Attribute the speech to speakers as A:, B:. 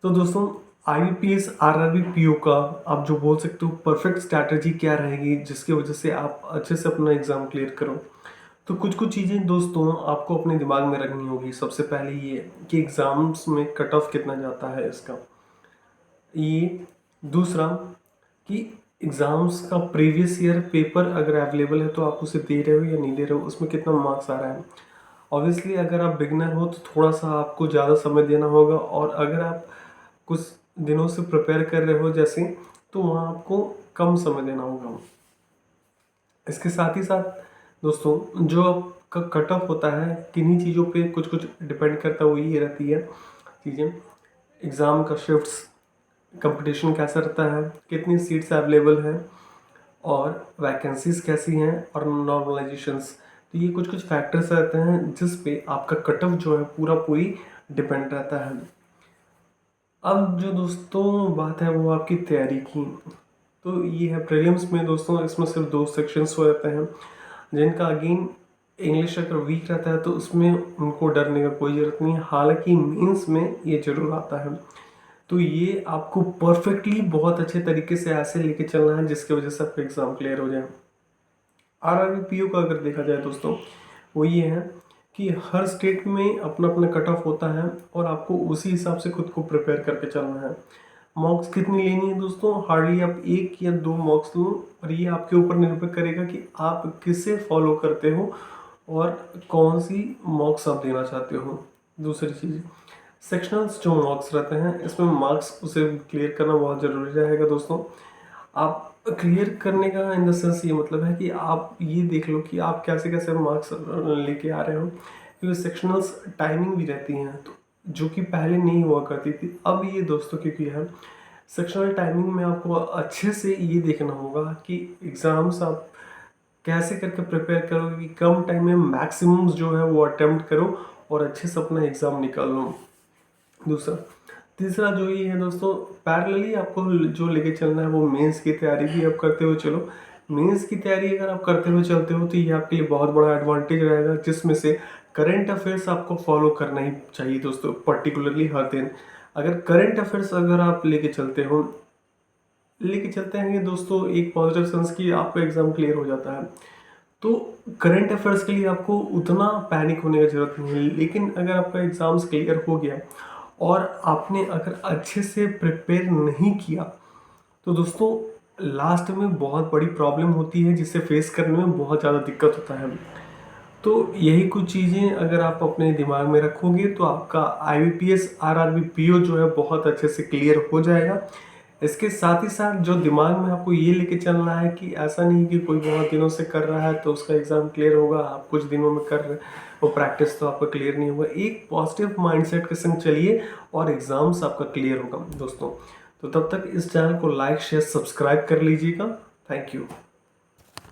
A: तो दोस्तों IBPS RRB PO का आप जो बोल सकते हो परफेक्ट स्ट्रैटेजी क्या रहेगी जिसकी वजह से आप अच्छे से अपना एग्ज़ाम क्लियर करो। तो कुछ कुछ चीज़ें दोस्तों आपको अपने दिमाग में रखनी होगी। सबसे पहले ये कि एग्ज़ाम्स में कट ऑफ कितना जाता है इसका, ये दूसरा कि एग्ज़ाम्स का प्रीवियस ईयर पेपर अगर अवेलेबल है तो आप उसे दे रहे हो या नहीं दे रहे हो, उसमें कितना मार्क्स आ रहा है। ऑब्वियसली अगर आप बिगनर हो तो थोड़ा सा आपको ज़्यादा समय देना होगा, और अगर आप कुछ दिनों से प्रिपेयर कर रहे हो जैसे, तो वहाँ आपको कम समय देना होगा। इसके साथ ही साथ दोस्तों जो आपका कट ऑफ होता है किन्हीं चीज़ों पे कुछ कुछ डिपेंड करता है, वो ये रहती है चीज़ें, एग्ज़ाम का शिफ्ट्स, कंपटीशन कैसा रहता है, कितनी सीट्स अवेलेबल हैं, और वैकेंसीज कैसी हैं, और नॉर्मलाइजेशंस। तो ये कुछ कुछ फैक्टर्स रहते हैं जिस पे आपका कट ऑफ जो है पूरा पूरी डिपेंड रहता है। अब जो दोस्तों बात है वो आपकी तैयारी की, तो ये है प्रीलिम्स में दोस्तों, इसमें सिर्फ 2 सेक्शंस हो रहते हैं जिनका अगेन इंग्लिश अगर वीक रहता है तो उसमें उनको डरने का कोई ज़रूरत नहीं है। हालांकि मेंस में ये जरूर आता है, तो ये आपको परफेक्टली बहुत अच्छे तरीके से ऐसे लेके चलना है जिसकी वजह से आपका एग्ज़ाम क्लियर हो जाए। आरआरबी पीओ का अगर देखा जाए दोस्तों, वो ये है कि हर स्टेट में अपना अपना कट ऑफ होता है और आपको उसी हिसाब से खुद को प्रिपेयर करके चलना है। मॉक्स कितनी लेनी है दोस्तों, हार्डली आप 1 या 2 मॉक्स लो, और ये आपके ऊपर निर्भर करेगा कि आप किसे फॉलो करते हो और कौन सी मॉक्स आप देना चाहते हो। दूसरी चीज़, सेक्शनल्स जो मॉक्स रहते हैं इसमें मार्क्स उसे क्लियर करना बहुत ज़रूरी रहेगा दोस्तों। आप क्लियर करने का इन द सेंस ये मतलब है कि आप ये देख लो कि आप कैसे कैसे मार्क्स लेके आ रहे हो, क्योंकि सेक्शनल्स टाइमिंग भी रहती हैं तो जो कि पहले नहीं हुआ करती थी, अब ये दोस्तों क्योंकि है सेक्शनल टाइमिंग में आपको अच्छे से ये देखना होगा कि एग्ज़ाम्स आप कैसे करके प्रिपेयर करोगे कि कम टाइम में मैक्सिमम जो है वो अटेम्प्ट करो और अच्छे से अपना एग्ज़ाम निकाल लो। दूसरा, तीसरा जो ये है दोस्तों, पैरेलली आपको जो लेके चलना है वो मेंस की तैयारी भी आप करते हुए चलो। मेंस की तैयारी अगर आप करते हुए चलते हो तो ये आपके लिए बहुत बड़ा एडवांटेज रहेगा, जिसमें से करंट अफेयर्स आपको फॉलो करना ही चाहिए दोस्तों, पर्टिकुलरली हर दिन। अगर करंट अफेयर्स अगर आप लेके चलते हैं दोस्तों एक पॉजिटिव सेंस की आपका एग्जाम क्लियर हो जाता है, तो करंट अफेयर्स के लिए आपको उतना पैनिक होने की जरूरत नहीं है। लेकिन अगर आपका एग्जाम्स क्लियर हो गया और आपने अगर अच्छे से प्रिपेयर नहीं किया तो दोस्तों लास्ट में बहुत बड़ी प्रॉब्लम होती है जिसे फेस करने में बहुत ज़्यादा दिक्कत होता है। तो यही कुछ चीज़ें अगर आप अपने दिमाग में रखोगे तो आपका आईबीपीएस आरआरबी पीओ जो है बहुत अच्छे से क्लियर हो जाएगा। इसके साथ ही साथ जो दिमाग में आपको ये लेके चलना है कि ऐसा नहीं कि कोई बहुत दिनों से कर रहा है तो उसका एग्ज़ाम क्लियर होगा, आप कुछ दिनों में कर रहे वो प्रैक्टिस तो आपका क्लियर नहीं होगा। एक पॉजिटिव माइंडसेट के संग चलिए और एग्ज़ाम्स आपका क्लियर होगा दोस्तों। तो तब तक इस चैनल को लाइक शेयर सब्सक्राइब कर लीजिएगा। Thank you.